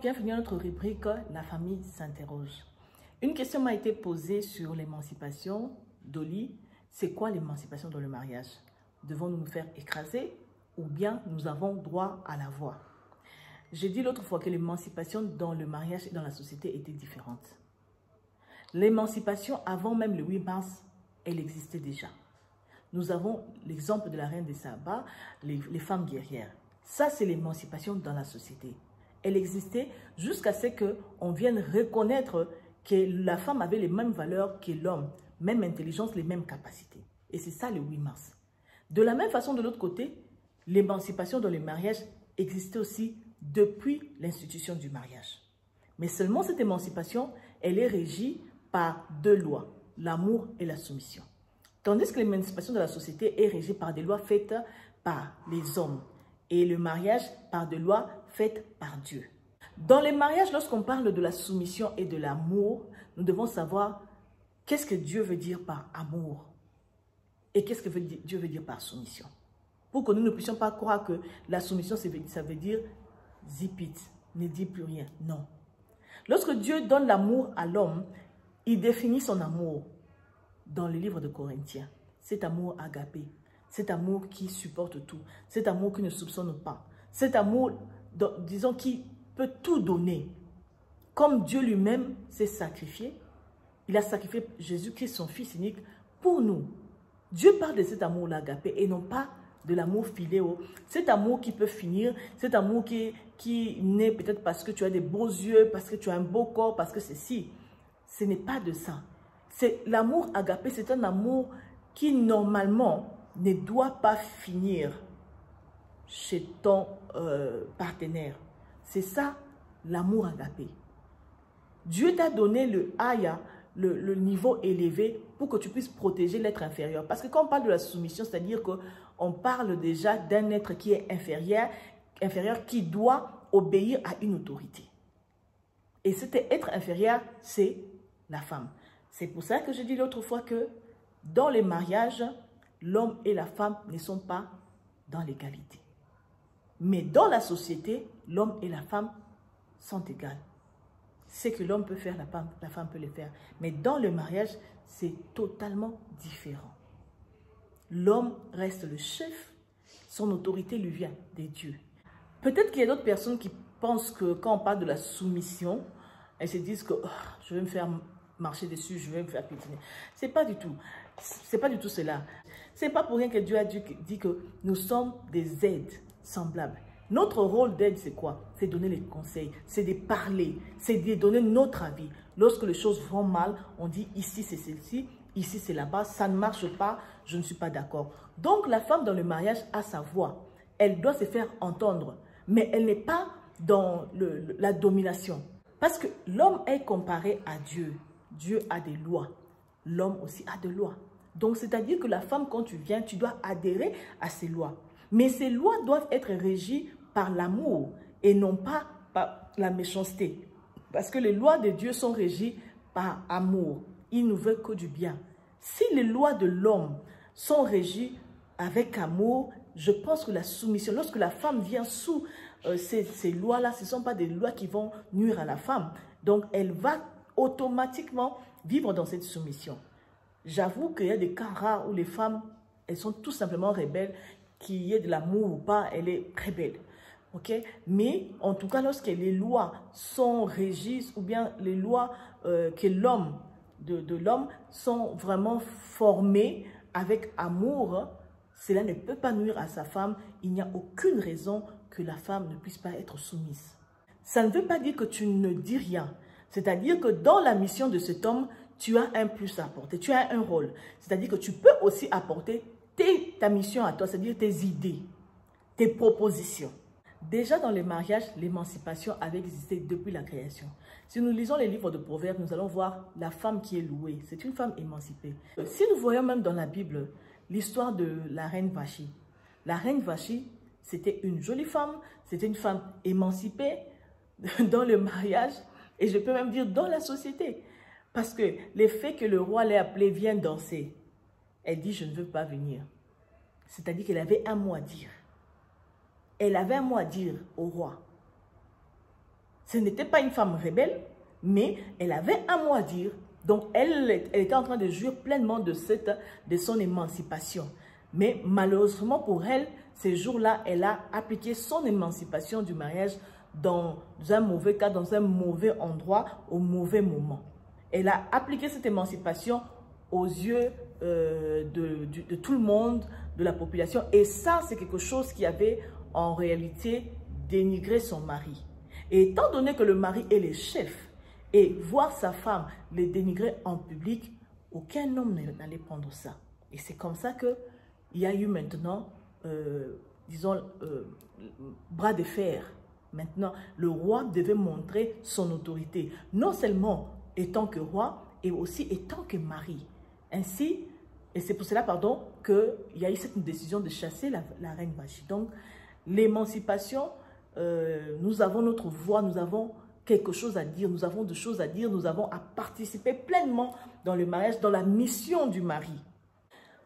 bienvenue à notre rubrique « La famille s'interroge ». Une question m'a été posée sur l'émancipation. Dolly, c'est quoi l'émancipation dans le mariage? Devons-nous nous faire écraser ou bien nous avons droit à la voix? J'ai dit l'autre fois que l'émancipation dans le mariage et dans la société était différente. L'émancipation, avant même le 8 mars, elle existait déjà. Nous avons l'exemple de la reine des Saba, les femmes guerrières. Ça, c'est l'émancipation dans la société. Elle existait jusqu'à ce qu'on vienne reconnaître que la femme avait les mêmes valeurs que l'homme, même intelligence, les mêmes capacités. Et c'est ça le 8 mars. De la même façon, de l'autre côté, l'émancipation dans le mariage existait aussi depuis l'institution du mariage. Mais seulement cette émancipation, elle est régie par deux lois, l'amour et la soumission. Tandis que l'émancipation de la société est régie par des lois faites par les hommes et le mariage par des lois faites par Dieu. Dans les mariages, lorsqu'on parle de la soumission et de l'amour, nous devons savoir qu'est-ce que Dieu veut dire par amour et qu'est-ce que Dieu veut dire par soumission. Pour que nous ne puissions pas croire que la soumission, ça veut dire zipit, ne dis plus rien. Non. Lorsque Dieu donne l'amour à l'homme, il définit son amour dans le livre de Corinthiens. Cet amour agapé, cet amour qui supporte tout, cet amour qui ne soupçonne pas, cet amour, disons, qui peut tout donner. Comme Dieu lui-même s'est sacrifié, il a sacrifié Jésus-Christ, son Fils unique, pour nous. Dieu parle de cet amour agapé et non pas de l'amour philéo. Cet amour qui peut finir, cet amour qui naît peut-être parce que tu as des beaux yeux, parce que tu as un beau corps, parce que ceci. Ce n'est pas de ça. C'est l'amour agapé, c'est un amour qui normalement ne doit pas finir chez ton partenaire. C'est ça l'amour agapé. Dieu t'a donné le haya, le niveau élevé pour que tu puisses protéger l'être inférieur. Parce que quand on parle de la soumission, c'est-à-dire qu'on parle déjà d'un être qui est inférieur qui doit obéir à une autorité. Et cet être inférieur, c'est la femme. C'est pour ça que je dis l'autre fois que dans les mariages, l'homme et la femme ne sont pas dans l'égalité. Mais dans la société, l'homme et la femme sont égales. Ce que l'homme peut faire, la femme peut le faire. Mais dans le mariage, c'est totalement différent. L'homme reste le chef, son autorité lui vient des dieux. Peut-être qu'il y a d'autres personnes qui pensent que quand on parle de la soumission, elles se disent que je vais me faire marcher dessus, je vais me faire piétiner. C'est pas du tout cela. C'est pas pour rien que Dieu a dit que nous sommes des aides semblables. Notre rôle d'aide, c'est quoi? C'est donner les conseils, c'est de parler, c'est de donner notre avis. Lorsque les choses vont mal, on dit ici c'est celle-ci, ici c'est là-bas, ça ne marche pas, je ne suis pas d'accord. Donc la femme dans le mariage a sa voix. Elle doit se faire entendre, mais elle n'est pas dans la domination. Parce que l'homme est comparé à Dieu. Dieu a des lois. L'homme aussi a des lois. Donc, c'est-à-dire que la femme, quand tu viens, tu dois adhérer à ces lois. Mais ces lois doivent être régies par l'amour et non pas par la méchanceté. Parce que les lois de Dieu sont régies par amour. Il ne veut que du bien. Si les lois de l'homme sont régies avec amour, je pense que la soumission, lorsque la femme vient sous ces lois-là, ce ne sont pas des lois qui vont nuire à la femme. Donc, elle va automatiquement vivre dans cette soumission. J'avoue qu'il y a des cas rares où les femmes, elles sont tout simplement rebelles, qu'il y ait de l'amour ou pas, elle est très belle. Okay? Mais en tout cas, lorsque les lois sont régies, ou bien les lois que l'homme, de l'homme, sont vraiment formées avec amour, cela ne peut pas nuire à sa femme. Il n'y a aucune raison que la femme ne puisse pas être soumise. Ça ne veut pas dire que tu ne dis rien. C'est-à-dire que dans la mission de cet homme, tu as un plus à apporter, tu as un rôle. C'est-à-dire que tu peux aussi apporter ta mission à toi, c'est-à-dire tes idées, tes propositions. Déjà dans les mariages, l'émancipation avait existé depuis la création. Si nous lisons les livres de Proverbes, nous allons voir la femme qui est louée. C'est une femme émancipée. Si nous voyons même dans la Bible l'histoire de la reine Vachi. La reine Vachi, c'était une jolie femme, c'était une femme émancipée dans le mariage. Et je peux même dire dans la société. Parce que le fait que le roi l'ait appelée, viens danser. Elle dit, je ne veux pas venir. C'est-à-dire qu'elle avait un mot à dire. Elle avait un mot à dire au roi. Ce n'était pas une femme rebelle, mais elle avait un mot à dire. Donc, elle était en train de jouir pleinement de son émancipation. Mais malheureusement pour elle, ces jours-là, elle a appliqué son émancipation du mariage dans un mauvais cas, dans un mauvais endroit, au mauvais moment. Elle a appliqué cette émancipation aux yeux de tout le monde, de la population. Et ça, c'est quelque chose qui avait en réalité dénigré son mari. Et étant donné que le mari est le chef, et voir sa femme les dénigrer en public, aucun homme n'allait prendre ça. Et c'est comme ça qu'il y a eu maintenant, disons, bras de fer. Maintenant, le roi devait montrer son autorité, non seulement étant que roi, et aussi étant que mari. Ainsi, et c'est pour cela, pardon, qu'il y a eu cette décision de chasser la reine Vashti. Donc, l'émancipation, nous avons notre voix, nous avons quelque chose à dire, nous avons des choses à dire, nous avons à participer pleinement dans le mariage, dans la mission du mari.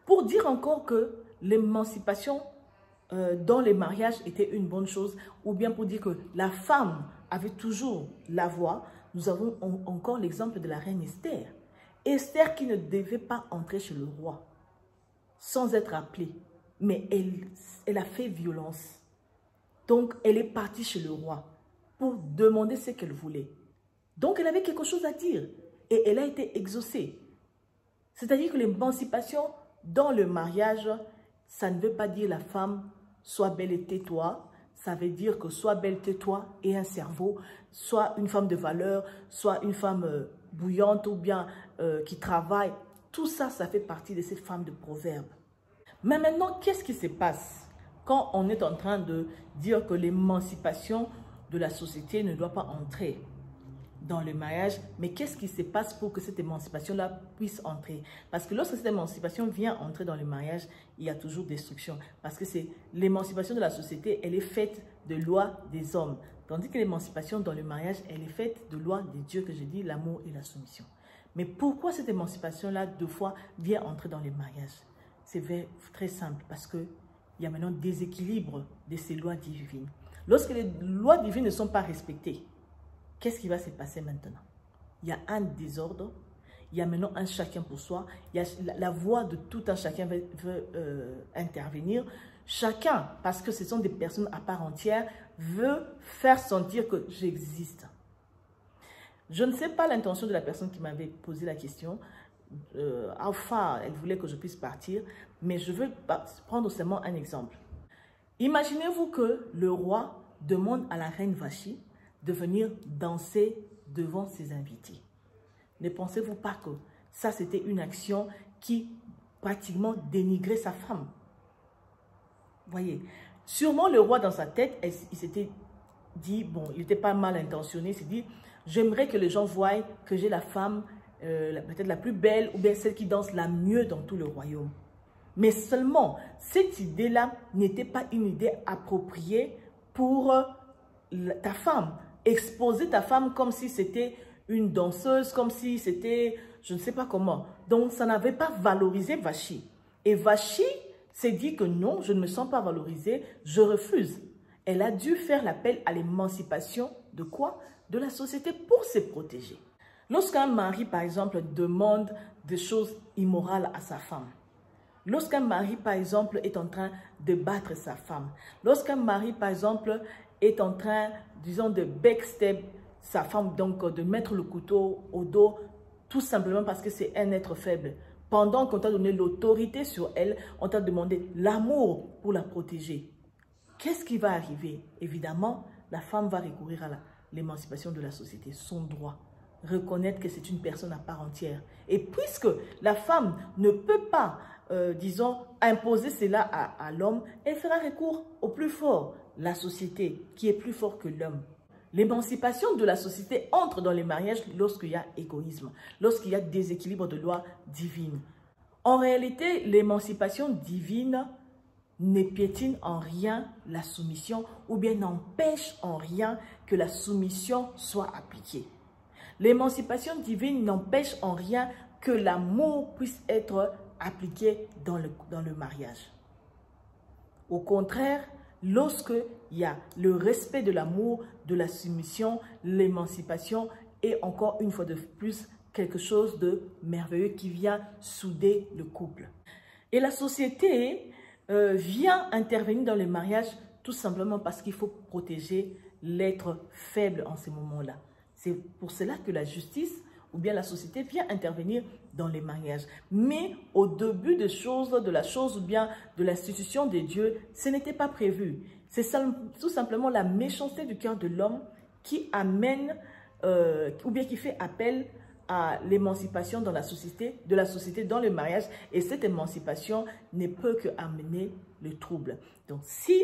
Pour dire encore que l'émancipation dans les mariages était une bonne chose, ou bien pour dire que la femme avait toujours la voix, nous avons encore l'exemple de la reine Esther. Esther qui ne devait pas entrer chez le roi sans être appelée, mais elle a fait violence. Donc, elle est partie chez le roi pour demander ce qu'elle voulait. Donc, elle avait quelque chose à dire et elle a été exaucée. C'est-à-dire que l'émancipation dans le mariage, ça ne veut pas dire la femme, sois belle et tais-toi. Ça veut dire que sois belle, tais-toi et un cerveau, soit une femme de valeur, soit une femme bouillante ou bien qui travaille. Tout ça, ça fait partie de cette femme de proverbe. Mais maintenant, qu'est-ce qui se passe quand on est en train de dire que l'émancipation de la société ne doit pas entrer dans le mariage? Mais qu'est-ce qui se passe pour que cette émancipation-là puisse entrer? Parce que lorsque cette émancipation vient entrer dans le mariage, il y a toujours destruction. Parce que c'est l'émancipation de la société, elle est faite de lois des hommes. Tandis que l'émancipation dans le mariage, elle est faite de lois de Dieu, que je dis, l'amour et la soumission. Mais pourquoi cette émancipation-là, deux fois, vient entrer dans les mariages? C'est très simple, parce qu'il y a maintenant déséquilibre de ces lois divines. Lorsque les lois divines ne sont pas respectées, qu'est-ce qui va se passer maintenant? Il y a un désordre, il y a maintenant un chacun pour soi, il y a la voix de tout un chacun veut intervenir. Chacun, parce que ce sont des personnes à part entière, veut faire sentir que j'existe. Je ne sais pas l'intention de la personne qui m'avait posé la question. Enfin, elle voulait que je puisse partir, mais je veux prendre seulement un exemple. Imaginez-vous que le roi demande à la reine Vashti de venir danser devant ses invités. Ne pensez-vous pas que ça, c'était une action qui pratiquement dénigrait sa femme? Voyez, sûrement le roi dans sa tête, il s'était dit, bon, il n'était pas mal intentionné, il s'est dit, j'aimerais que les gens voient que j'ai la femme peut-être la plus belle ou bien celle qui danse la mieux dans tout le royaume. Mais seulement, cette idée-là n'était pas une idée appropriée pour ta femme. Exposer ta femme comme si c'était une danseuse, comme si c'était, je ne sais pas comment. Donc, ça n'avait pas valorisé Vashti. Et Vashti s'est dit que non, je ne me sens pas valorisée, je refuse. Elle a dû faire l'appel à l'émancipation de quoi? De la société pour se protéger. Lorsqu'un mari, par exemple, demande des choses immorales à sa femme, lorsqu'un mari, par exemple, est en train de battre sa femme, lorsqu'un mari, par exemple, est en train, disons, de backstab sa femme, donc de mettre le couteau au dos, tout simplement parce que c'est un être faible, pendant qu'on t'a donné l'autorité sur elle, on t'a demandé l'amour pour la protéger. Qu'est-ce qui va arriver? Évidemment, la femme va recourir à l'émancipation de la société, son droit. Reconnaître que c'est une personne à part entière. Et puisque la femme ne peut pas, disons, imposer cela à l'homme, elle fera recours au plus fort, la société, qui est plus fort que l'homme. L'émancipation de la société entre dans les mariages lorsqu'il y a égoïsme, lorsqu'il y a déséquilibre de lois divines. En réalité, l'émancipation divine ne piétine en rien la soumission ou bien n'empêche en rien que la soumission soit appliquée. L'émancipation divine n'empêche en rien que l'amour puisse être appliqué dans le mariage. Au contraire, lorsque il y a le respect de l'amour, de la soumission, l'émancipation et encore une fois de plus, quelque chose de merveilleux qui vient souder le couple. Et la société vient intervenir dans le mariage tout simplement parce qu'il faut protéger l'être faible en ces moments-là. C'est pour cela que la justice ou bien la société vient intervenir dans les mariages. Mais au début de la chose ou bien de l'institution de Dieu, ce n'était pas prévu. C'est tout simplement la méchanceté du cœur de l'homme qui amène ou bien qui fait appel à l'émancipation dans la société, de la société dans le mariage. Et cette émancipation ne peut qu'amener le trouble. Donc si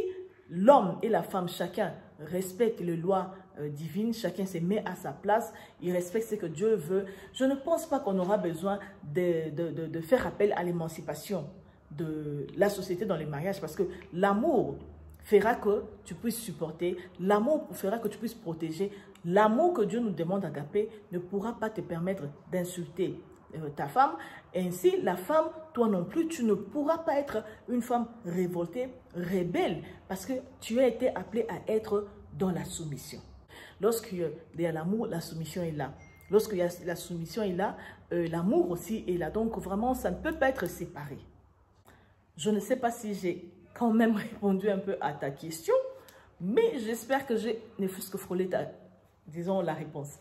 l'homme et la femme, chacun respecte les lois divines, chacun se met à sa place, il respecte ce que Dieu veut. Je ne pense pas qu'on aura besoin de faire appel à l'émancipation de la société dans les mariages parce que l'amour fera que tu puisses supporter, l'amour fera que tu puisses protéger. L'amour que Dieu nous demande d'agaper ne pourra pas te permettre d'insulter ta femme. Ainsi, la femme, toi non plus, tu ne pourras pas être une femme révoltée, rebelle, parce que tu as été appelé à être dans la soumission. Lorsqu'il y a l'amour, la soumission est là. Lorsqu'il y a la soumission est là, l'amour aussi est là. Donc vraiment, ça ne peut pas être séparé. Je ne sais pas si j'ai quand même répondu un peu à ta question, mais j'espère que j'ai ne fût-ce que frôlé disons la réponse.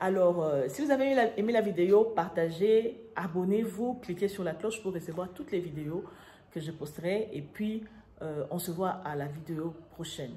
Alors, si vous avez aimé la vidéo, partagez, abonnez-vous, cliquez sur la cloche pour recevoir toutes les vidéos que je posterai. Et puis, on se voit à la vidéo prochaine.